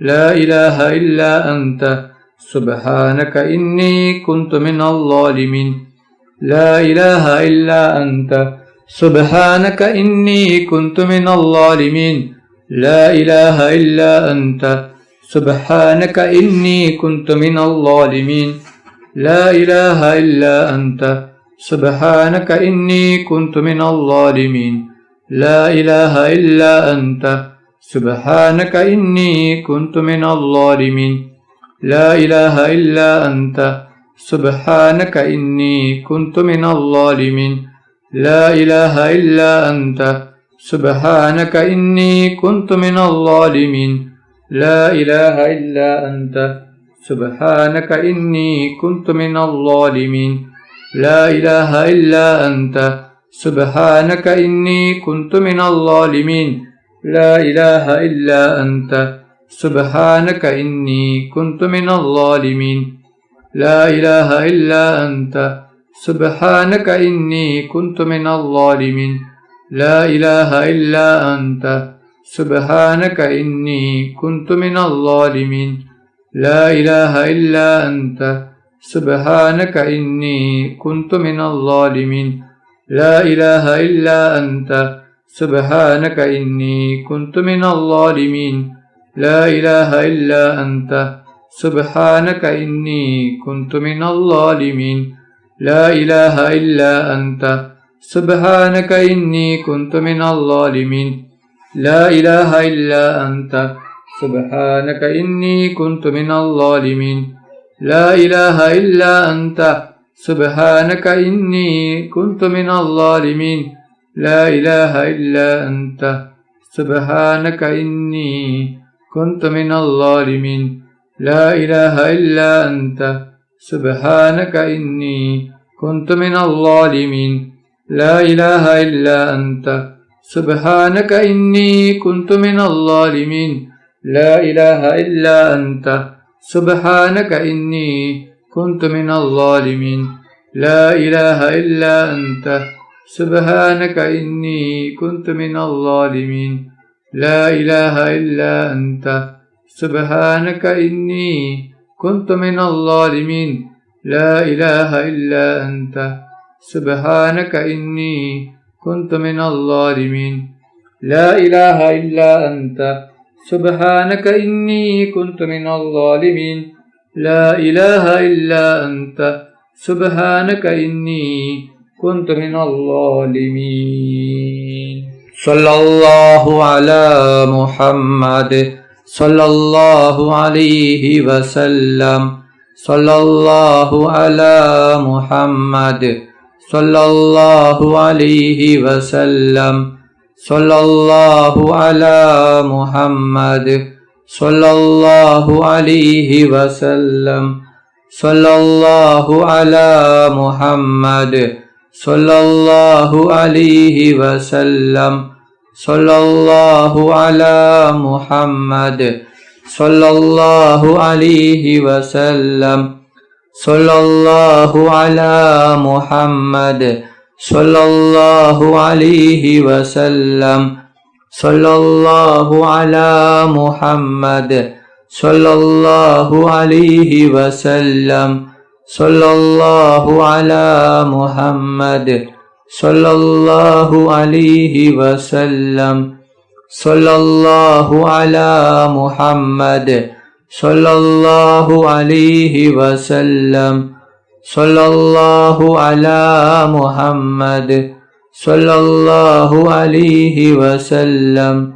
لا إله إلا أنت سبحانك إني كنت من الظالمين لا إله إلا أنت سبحانك إني كنت من الظالمين لا إله إلا أنت سبحانك إني كنت من الظالمين لا إله إلا أنت سبحانك إني كنت من الظالمين لا إله إلا أنت سبحانك إني كنت من الظالمين لا إله إلا أنت سبحانك إني كنت من الظالمين لا إله إلا أنت سبحانك إني كنت من الظالمين لا إله إلا أنت سبحانك إني كنت من الظالمين لا إله إلا أنت سبحانك إني كنت من الظالمين لا إله إلا أنت سبحانك إني كنت من الظالمين لا إله إلا أنت سبحانك إني كنت من الظالمين لا إله إلا أنت سبحانك إني كنت من الظالمين لا إله إلا أنت سبحانك إني كنت من الظالمين لا إله إلا أنت سبحانك إني كنت من الظالمين لا إله إلا أنت سبحانك إني كنت من الظالمين لا إله إلا أنت سبحانك إني كنت من الظالمين لا إله إلا أنت سبحانك إني كنت من الظالمين لا إله إلا أنت سبحانك إني كنت من الظالمين لا إله إلا أنت سبحانك إني كنت من الظالمين لا إله إلا أنت سبحانك إني كنت من الظالمين لا إله إلا أنت سبحانك إني كنت من الظالمين لا إله إلا أنت سبحانك إني كنت من الظالمين لا إله إلا أنت سبحانك إني كنت من الظالمين لا إله إلا أنت سبحانك إني كنت من الظالمين لا إله إلا أنت سبحانك إني كنت من الظالمين لا إله إلا أنت سبحانك إني كنت من الظالمين لا إله إلا أنت سبحانك إني كنت من الظالمين صلى الله على محمد صلى الله عليه وسلم صلى الله على محمد صلى الله عليه وسلم صلى الله على محمد صلى الله عليه وسلم صلى الله على محمد صلى الله عليه وسلم صلى الله على محمد صلى الله عليه وسلم صلى الله على محمد صلى الله عليه وسلم صلى الله على محمد صلى الله عليه وسلم صلى الله على محمد صلى الله عليه وسلم صلى الله على محمد صلى الله عليه وسلم صلى الله على محمد صلى الله عليه وسلم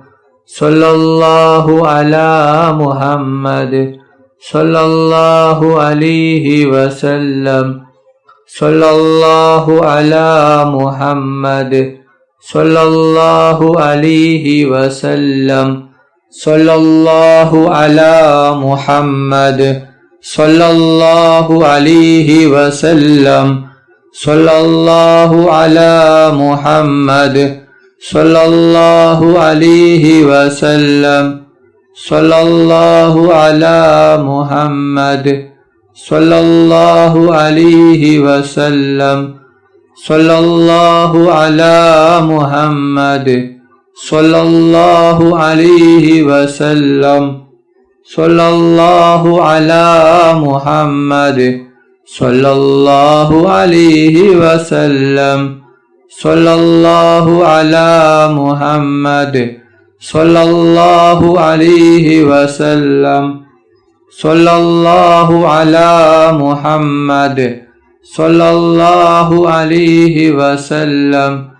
صلى الله على محمد صلى الله عليه وسلم صلى الله على محمد صلى الله عليه وسلم صلى الله على محمد صلى الله عليه وسلم صلى الله على محمد صلى الله عليه وسلم صلى الله على محمد صلى الله عليه وسلم صلى الله على محمد صلى الله عليه وسلم sallallahu ala Muhammad, sallallahu alayhi wa sallam, sallallahu ala Muhammad, sallallahu alayhi wa sallam, sallallahu ala Muhammad, sallallahu alayhi wa sallam,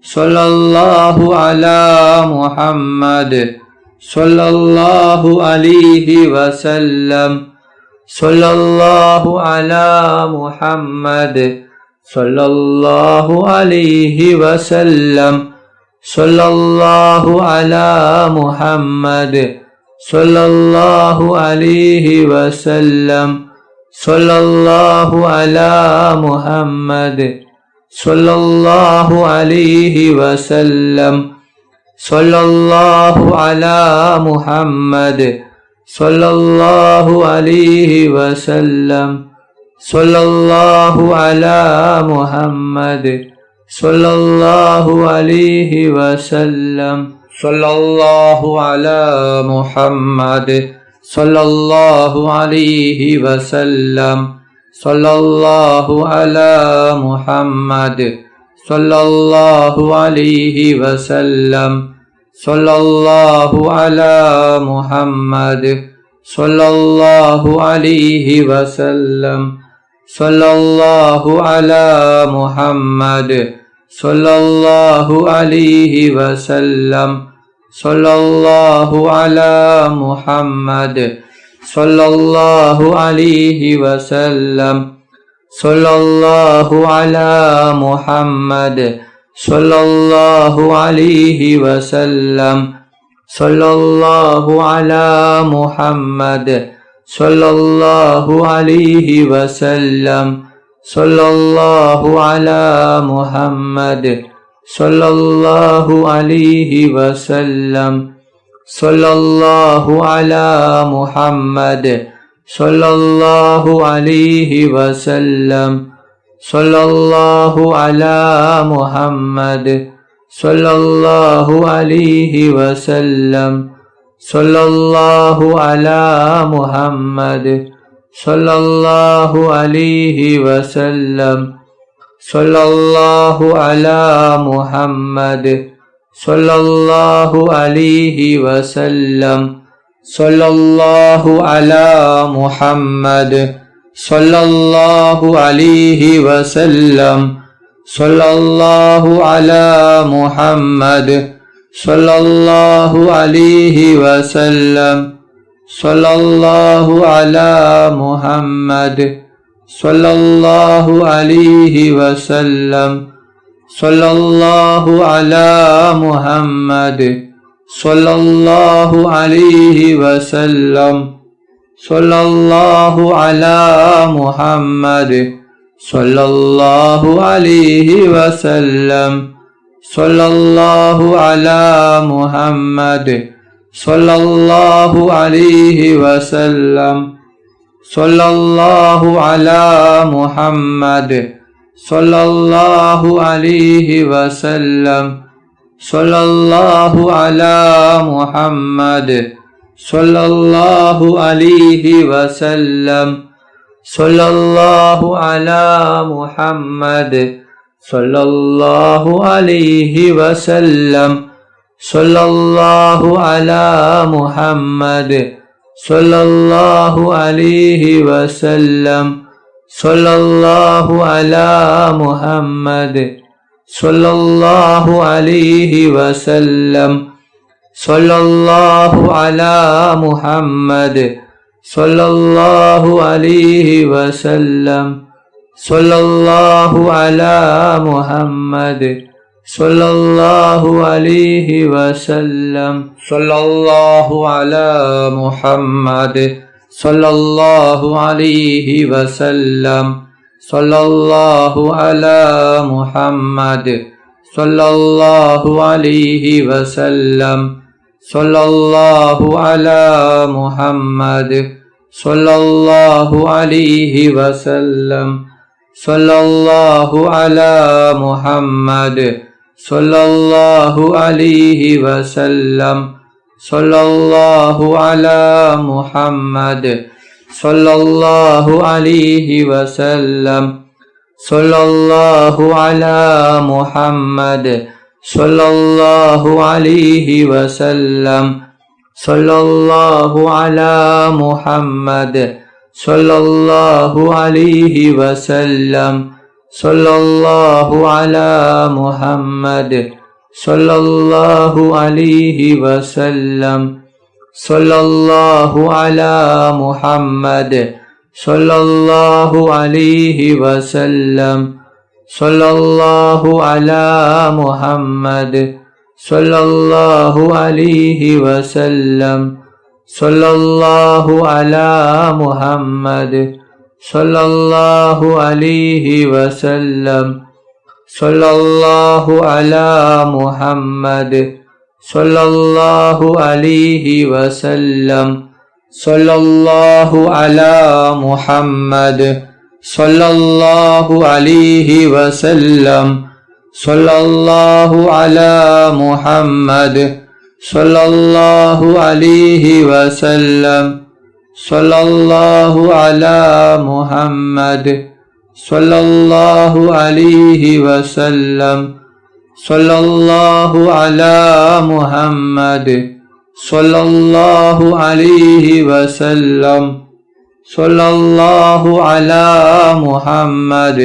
sallallahu ala Muhammad, sallallahu alayhi wa sallam, sallallahu ala Muhammad, sallallahu alayhi wa sallam, sallallahu ala Muhammad, sallallahu alayhi wa sallam, sallallahu ala Muhammad, sallallahu alayhi wa sallam, sallallahu ala Muhammad, sallallahu alayhi wa sallam, sallallahu ala Muhammad, sallallahu alayhi wa sallam, sallallahu ala Muhammad, sallallahu alayhi wa sallam, sallallahu ala Muhammad, sallallahu alayhi wa sallam, sallallahu ala Muhammad, sallallahu alayhi wa sallam, sallallahu ala Muhammad, sallallahu alayhi wa sallam, sallallahu ala Muhammad, sallallahu alayhi wa sallam, sallallahu ala Muhammad, sallallahu alayhi wa sallam, sallallahu ala Muhammad, sallallahu alayhi wa sallam, sallallahu ala Muhammad, sallallahu alayhi wa sallam, sallallahu ala Muhammad, sallallahu alayhi wa sallam, sallallahu ala Muhammad, sallallahu alayhi wa sallam, sallallahu ala Muhammad, sallallahu alayhi wa sallam, sallallahu ala Muhammad, sallallahu alayhi wa sallam, sallallahu ala Muhammad, sallallahu alayhi wa sallam, sallallahu ala Muhammad, sallallahu alayhi wa sallam, sallallahu ala Muhammad, sallallahu alayhi wa sallam, sallallahu ala Muhammad, sallallahu alayhi wa sallam, sallallahu ala Muhammad, sallallahu alayhi wa sallam, sallallahu ala Muhammad, sallallahu alayhi wa sallam, sallallahu ala Muhammad, sallallahu alayhi wa sallam, sallallahu ala Muhammad, sallallahu alayhi wa sallam, sallallahu ala Muhammad, sallallahu alayhi wa sallam, sallallahu ala Muhammad, sallallahu alayhi wa sallam, sallallahu ala Muhammad, sallallahu alayhi wa sallam, sallallahu ala Muhammad, sallallahu alayhi wa sallam, sallallahu ala Muhammad, sallallahu alayhi wa sallam, sallallahu ala Muhammad, sallallahu alayhi wa sallam, sallallahu ala Muhammad, sallallahu alayhi wa sallam, sallallahu ala Muhammad, sallallahu alayhi wa sallam, sallallahu ala Muhammad, sallallahu alayhi wa sallam, sallallahu ala Muhammad, sallallahu alaihi wasallam, sallallahu ala Muhammad, sallallahu alaihi wasallam, sallallahu ala Muhammad, sallallahu alaihi wasallam, sallallahu ala Muhammad, sallallahu alaihi wasallam, sallallahu ala Muhammad, sallallahu alaihi wasallam, sallallahu ala Muhammad, sallallahu alaihi wasallam, sallallahu ala Muhammad, sallallahu alaihi wasallam, sallallahu ala Muhammad, sallallahu alaihi wasallam, sallallahu ala Muhammad, sallallahu alaihi wasallam, sallallahu ala Muhammad, sallallahu alaihi wasallam, sallallahu ala Muhammad, sallallahu alaihi wasallam, sallallahu ala Muhammad, sallallahu alaihi wasallam, sallallahu ala Muhammad,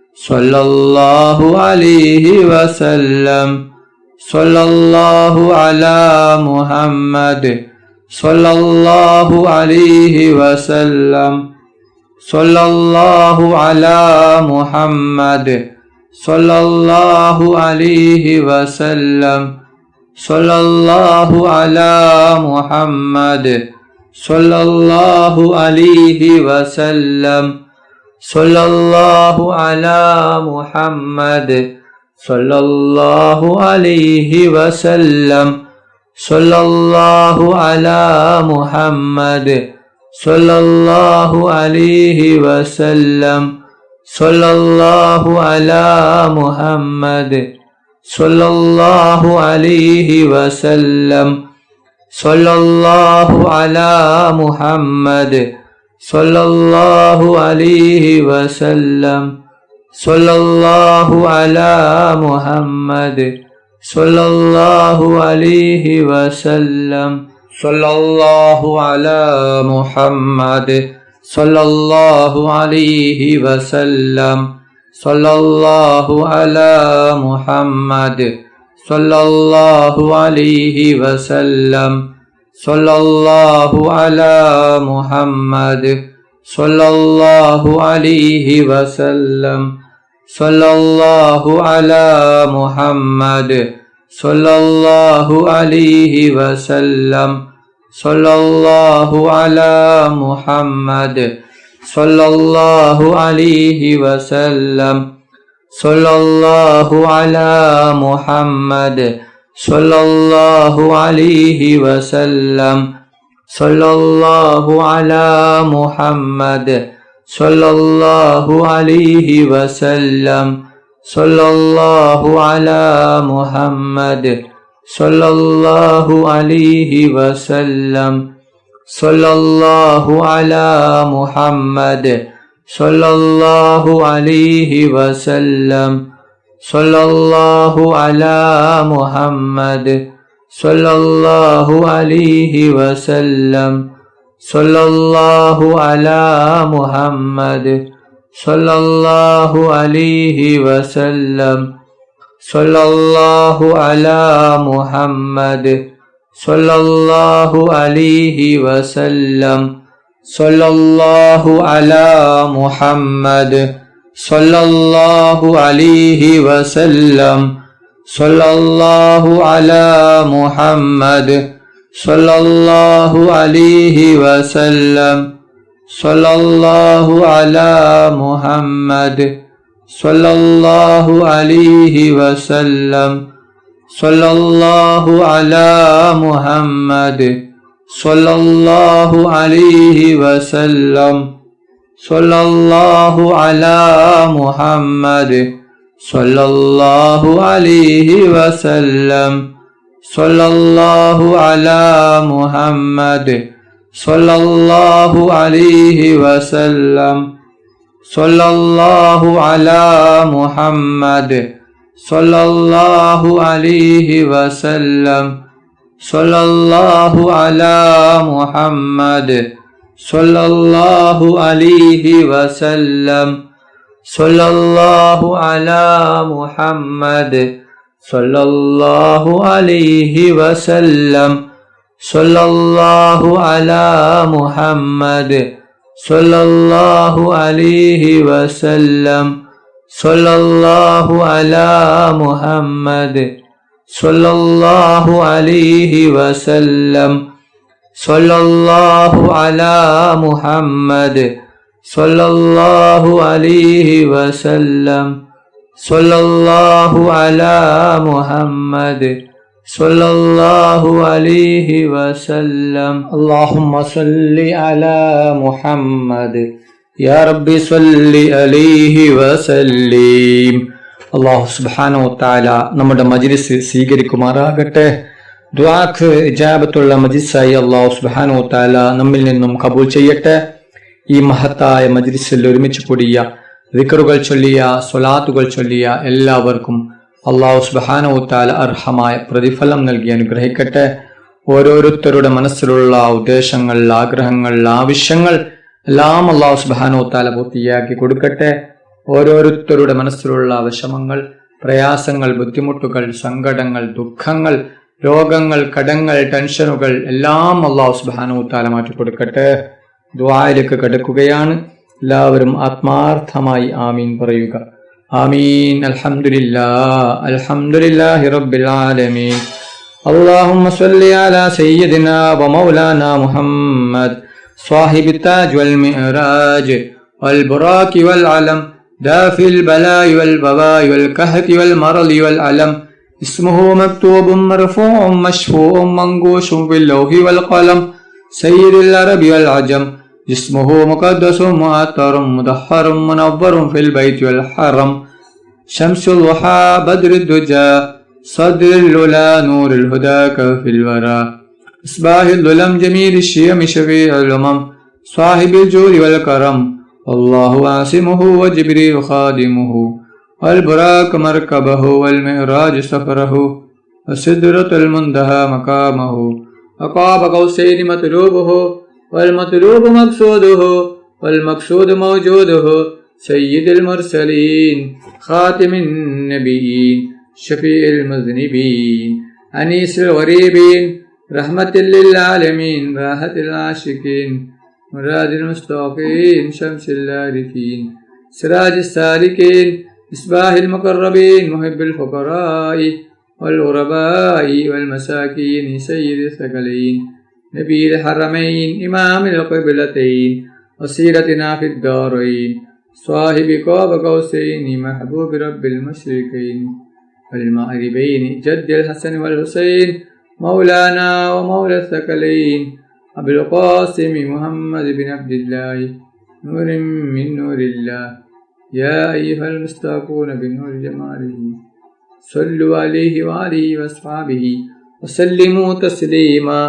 sallallahu alaihi wasallam, sallallahu ala Muhammad, sallallahu alaihi wasallam, sallallahu ala Muhammad, sallallahu alaihi wasallam, sallallahu ala Muhammad, sallallahu alaihi wasallam, sallallahu ala Muhammad, sallallahu alaihi wasallam, sallallahu ala Muhammad, sallallahu alaihi wasallam, sallallahu ala Muhammad, sallallahu alaihi wasallam, sallallahu ala Muhammad, sallallahu alaihi wasallam, sallallahu ala Muhammad, sallallahu alaihi wasallam, sallallahu ala Muhammad, sallallahu alaihi wasallam, sallallahu ala Muhammad, sallallahu alaihi wasallam, sallallahu ala Muhammad, sallallahu alaihi wasallam, sallallahu ala Muhammad, sallallahu alaihi wasallam, sallallahu ala Muhammad, sallallahu alaihi wasallam, sallallahu ala Muhammad, sallallahu alaihi wasallam, sallallahu ala Muhammad, sallallahu alaihi wasallam, sallallahu ala Muhammad, sallallahu alaihi wasallam, sallallahu ala Muhammad, sallallahu alaihi wasallam, sallallahu ala Muhammad, sallallahu alaihi wasallam, sallallahu ala Muhammad, sallallahu alaihi wasallam, sallallahu ala Muhammad, sallallahu alaihi wasallam, sallallahu ala Muhammad, sallallahu alaihi wasallam, sallallahu ala Muhammad, sallallahu alaihi wasallam, sallallahu ala Muhammad, sallallahu alaihi wasallam, sallallahu ala Muhammad, sallallahu alaihi wasallam, sallallahu ala Muhammad, sallallahu alaihi wasallam, സല്ലല്ലാഹു അലാ മുഹമ്മദ് സല്ലല്ലാഹു അലൈഹി വസല്ലം സല്ലല്ലാഹു അലാ മുഹമ്മദ് സല്ലല്ലാഹു അലൈഹി വസല്ലം സല്ലല്ലാഹു അലാ മുഹമ്മദ് സല്ലല്ലാഹു അലൈഹി വസല്ലം സല്ലല്ലാഹു അലാ മുഹമ്മദ് സല്ലല്ലാഹു അലൈഹി വസല്ലം സല്ലല്ലാഹു അലാ മുഹമ്മദ് സല്ലല്ലാഹു അലൈഹി വസല്ലം സല്ലല്ലാഹു അലാ മുഹമ്മദ് സല്ലല്ലാഹു അലൈഹി വസല്ലം സല്ലല്ലാഹു അലാ മുഹമ്മദ് സല്ലല്ലാഹു അലൈഹി വസല്ലം സല്ലല്ലാഹു അലാ മുഹമ്മദ് സല്ലല്ലാഹു അലൈഹി വസല്ലം. അല്ലാഹുമ്മ സല്ലി അലാ മുഹമ്മദ് യാ റബ്ബി സല്ലി അലൈഹി വസല്ലിം. അല്ലാഹു സുബ്ഹാനഹു വ തആല നമ്മുടെ മജ്ലിസ് സ്വീകരിക്കുമാറാകട്ടെ. ദുആക്ക് ഇജാബത്തുള്ള മജ്ലിസായി അല്ലാഹു സുബ്ഹാനഹു വ തആല നമ്മിൽ നിന്നും കബൂൽ ചെയ്യട്ടെ. ഈ മഹത്തായ മജ്ലിസിൽ ഒരുമിച്ച് കൂടിയ ദിക്റുകൾ ചൊല്ലിയ സ്വലാത്തുകൾ ചൊല്ലിയ എല്ലാവർക്കും അല്ലാഹു സുബ്ഹാനഹു വ തആല അർഹമായ പ്രതിഫലം നൽകി അനുഗ്രഹിക്കട്ടെ. ഓരോരുത്തരുടെ മനസ്സിലുള്ള ഉദ്ദേശങ്ങൾ, ആഗ്രഹങ്ങൾ, ആവശ്യങ്ങൾ എല്ലാം അല്ലാഹു സുബ്ഹാനഹു വ തആല പൂർത്തിയാക്കി കൊടുക്കട്ടെ. ഓരോരുത്തരുടെ മനസ്സിലുള്ള വിഷമങ്ങൾ, പ്രയാസങ്ങൾ, ബുദ്ധിമുട്ടുകൾ, സങ്കടങ്ങൾ, ദുഃഖങ്ങൾ, രോഗങ്ങൾ, കടങ്ങൾ, ടെൻഷനുകൾ എല്ലാം അല്ലാഹു സുബ്ഹാനഹു വ തആല മാറ്റി കൊടുക്കട്ടെ. ദുആയിലേക്ക് കടക്കുകയാണ്. എല്ലാവരും ആത്മാർത്ഥമായി ആമീൻ പറയുക. ആമീൻ. അൽഹംദുലില്ലാഹി റബ്ബിൽ ആലമീൻ. അല്ലാഹുമ്മ സ്വല്ലി അലാ സയ്യിദിനാ വ മൗലാനാ മുഹമ്മദ് സാഹിബി താജ് വൽ മിഅ്റാജ് വൽ ബുറാകി വൽ അലം ദാഫിൽ ബലായി വൽ വബായി വൽ കഹതി വൽ മറളി വൽ അലം ഇസ്മുഹു മക്തൂബും മർഫൂഉം മശ്ഫൂഉം മൻഗൂഷും ഫിൽ ലൗഹി വൽ ഖലം സയ്യിദുൽ അറബി വൽ അജം ജിസ്മുഹു മുഖദ്ദസും മുഅത്തറും മുദഹ്ഹറും മുനവ്വറും ഫിൽ ബൈത്തി വൽ ഹറം ശംസുൽ വഹാ ബദ്റുദ് ദുജാ സദ്റുൽ ഉലാ നൂറുൽ ഹുദാ കഫിൽ വറാ ഇസ്ബാഹിൽ ദുലം ജമീലിൽ ശിയമി ശഫീഉൽ ഉമം സാഹിബിൽ ജൂദി വൽ കറം അല്ലാഹു ആസിമുഹു വ ജിബ്രീൽ ഖാദിമുഹു വൽ ബുറാഖ് മർകബഹു വൽ മിഅ്റാജ് സഫറഹു വസിദ്റത്തുൽ മുൻതഹാ മഖാമഹു അഖാബ ഖൗസൈനി മത്ലൂബുഹു വൽ മത്ലൂബു മഖ്സൂദുഹു വൽ മഖ്സൂദു മൗജൂദുഹു സയ്യിദുൽ മുർസലീൻ ഖാതിമുൻ നബിയ്യീൻ ശഫീഉൽ മുദ്നിബീൻ അനീസുൽ ഗരീബീൻ റഹ്മത്തുൽ ലിൽ ആലമീൻ റാഹത്തുൽ ആശിഖീൻ മുറാദിൽ മുസ്തഖീൻ ശംസുൽ ആരിഫീൻ സിറാജുസ് സാലികീൻ ഇസ്ബാഹിൽ മുഖറബീൻ മുഹിബ്ബുൽ ഫുഖറാഇ വൽ ഗുറബാഇ വൽ മസാകീൻ സയ്യിദുൽ സഖലീൻ നബിയിൽ ഹറമൈൻ ഇമാമിൽ ഖിബ്ലതൈൻ വസീലത്തിനാ ഫിദ് ദാറൈൻ സ്വാഹിബി ഖാബ ഖൗസൈനി മഹബൂബി റബ്ബിൽ മശ്രിഖൈൻ വൽ മഅരിബൈൻ ജദ്ദിൽ ഹസൻ വൽ ഹുസൈൻ മൗലാനാ വ മൗല സഖലൈൻ അബുൽ ഖാസിം മുഹമ്മദ് ബിൻ അബ്ദില്ലാഹ് നൂറും മിൻ നൂരില്ലാഹ് യാ അയ്യുഹൽ മുസ്തഖൂന ബിനൂർ ജമാലിഹി സ്വല്ലു അലൈഹി വആലിഹി വസ്ഹബിഹി വസല്ലിമു തസ്ലീമാ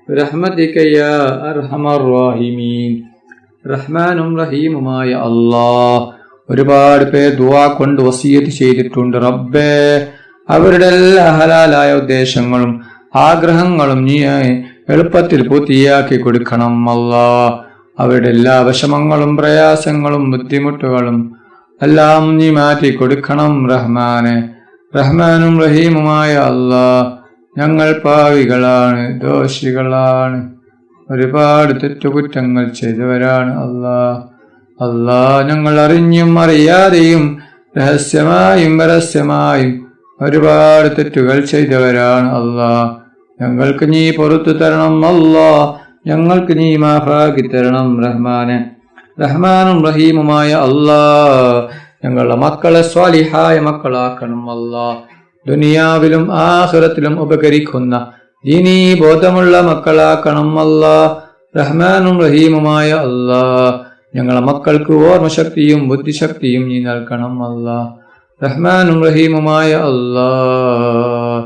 റഹ്മതിക യാ അർഹമർ റഹീമീൻ. റഹ്മാനും റഹീമുമായ അല്ലാഹ് ഒരുപാട് പേർ ദുആ കൊണ്ട് വസിയത്ത് ചെയ്തിട്ടുണ്ട്. റബ്ബേ, അവരുടെ എല്ലാ ഹലാലായ ഉദ്ദേശങ്ങളും ആഗ്രഹങ്ങളും നീ എളുപ്പത്തിൽ പൂർത്തിയാക്കി കൊടുക്കണം അല്ലാഹ്. അവരുടെ എല്ലാ വിഷമങ്ങളും പ്രയാസങ്ങളും ബുദ്ധിമുട്ടുകളും എല്ലാം നീ മാറ്റി കൊടുക്കണം റഹ്മാനെ. റഹ്മാനും റഹീമുമായ അല്ലാഹ്, ഞങ്ങൾ പാവികളാണ്, ദോഷികളാണ്, ഒരുപാട് തെറ്റുകുറ്റങ്ങൾ ചെയ്തവരാണ് അല്ലാഹ്. ഞങ്ങൾ അറിഞ്ഞും അറിയാതെയും രഹസ്യമായും പരസ്യമായും ഒരുപാട് തെറ്റുകൾ ചെയ്തവരാണ് അല്ലാഹ്. ഞങ്ങൾക്ക് നീ പുറത്തു തരണം അല്ലാഹ്. ഞങ്ങൾക്ക് നീ മാഫാക്കി തരണം റഹ്മാനെ. റഹ്മാനും റഹീമുമായ അല്ലാഹ്, ഞങ്ങളുടെ മക്കളെ സ്വാലിഹായ മക്കളാക്കണം അല്ലാഹ്. ദുനിയാവിലും ആഖിറത്തിലും ഉപകരിക്കുന്ന ദീനീ ബോധമുള്ള മക്കളാക്കണം അല്ലാഹ്. റഹ്മാനും റഹീമുമായ അല്ലാഹ്, ഞങ്ങളെ മക്കൾക്ക് ഓർമ്മശക്തിയും ബുദ്ധിശക്തിയും നീ നൽകണം അല്ലാഹ്. റഹ്മാനും റഹീമുമായ അല്ലാഹ്,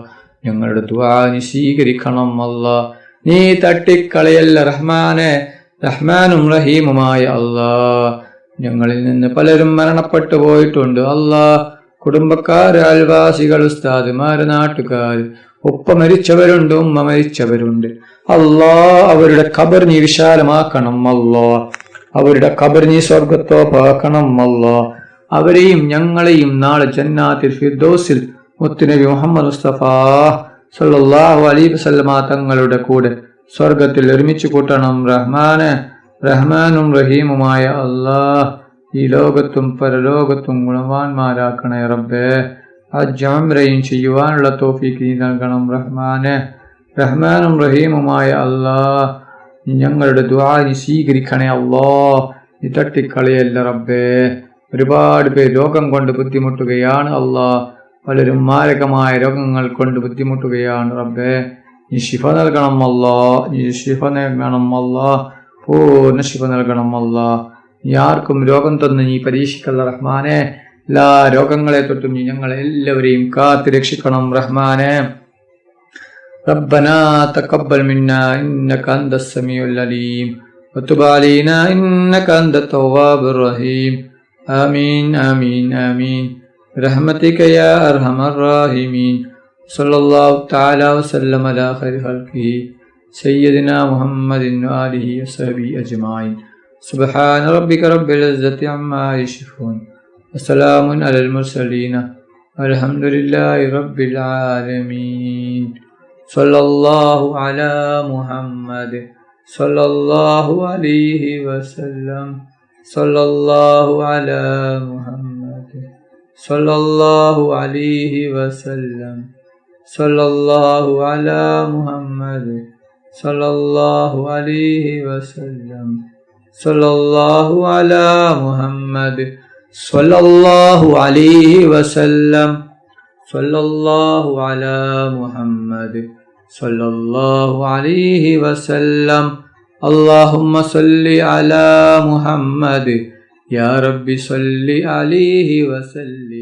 ഞങ്ങളുടെ ദുആ നീ സ്വീകരിക്കണം അല്ലാ. നീ തട്ടിക്കളയല്ല റഹ്മാനെ, റഹ്മാനും റഹീമുമായ അല്ലാ. ഞങ്ങളിൽ നിന്ന് പലരും മരണപ്പെട്ടു പോയിട്ടുണ്ട് അല്ലാ. കുടുംബക്കാര്, അയൽവാസികൾ, ഉസ്താദുമാര്, നാട്ടുകാര്, ഉപ്പ മരിച്ചവരുണ്ട്, ഉമ്മ മരിച്ചവരുണ്ട് അല്ലാ. അവരുടെ ഖബർ നീ വിശാലമാക്കണം അല്ലാ. അവരുടെ ഖബർ നീ സ്വർഗത്തോപ്പാക്കണം അല്ലാ. അവരെയും ഞങ്ങളെയും നാളെ ജന്നാത്തുൽ ഫിർദൗസിൽ മുത്തുനബി മുഹമ്മദ് മുസ്തഫ സല്ലല്ലാഹു അലൈഹി വസല്ലമ തങ്ങളുടെ കൂടെ സ്വർഗത്തിൽ ഒരുമിച്ച് കൂട്ടണം റഹ്മാനെ, റഹ്മാനും റഹീമുമായ അല്ലാഹ്. ഈ ലോകത്തും പരലോകത്തും ഗുണവാന്മാരാക്കണേ റബ്ബേ. ഹജ്ജ് ഉംറയും ചെയ്യുവാനുള്ള തൗഫീഖ് നീ നൽകണം റഹ്മാനെ, റഹ്മാനും റഹീമുമായ അല്ലാഹ്. ഞങ്ങളുടെ ദുആ നീ സ്വീകരിക്കണേ അല്ലാഹ്. നീ തട്ടിക്കളയല്ല റബ്ബേ. ഒരുപാട് പേര് രോഗം കൊണ്ട് ബുദ്ധിമുട്ടുകയാണ് അല്ലാഹ്. പലരും മാരകമായ രോഗങ്ങൾ കൊണ്ട് ബുദ്ധിമുട്ടുകയാണ് റബ്ബേ. നീ ശിഫ നൽകണം അല്ലാഹ്, നീ ശിഫ നൽകണം അല്ലാഹ്, പൂർണ്ണ ശിഫ നൽകണം അല്ലാഹ്. നീ ആർക്കും രോഗം തന്ന് നീ പരീക്ഷിക്കല്ല റഹ്മാനെ. എല്ലാ രോഗങ്ങളെ തൊട്ടും നീ ഞങ്ങളെ എല്ലാവരെയും കാത്ത് രക്ഷിക്കണം റഹ്മാനെ. ربنا تقبل منا إنك أنت السميع العليم وتب علينا إنك أنت التواب الرحيم. آمين آمين آمين برحمتك يا أرحم الراحمين. صلى الله تعالى وسلم على خير خلقه سيدنا محمد وآله وصحبه أجمعين. سبحان ربك رب العزة عما يصفون وسلام على المرسلين والحمد لله رب العالمين. صلى الله على محمد صلى الله عليه وسلم. صلى الله على محمد صلى الله عليه وسلم. صلى الله على محمد صلى الله عليه وسلم. صلى الله على محمد صلى الله عليه وسلم. صلى الله على محمد صلى الله عليه وسلم. اللهم صل على محمد يا رب صل عليه وسلم.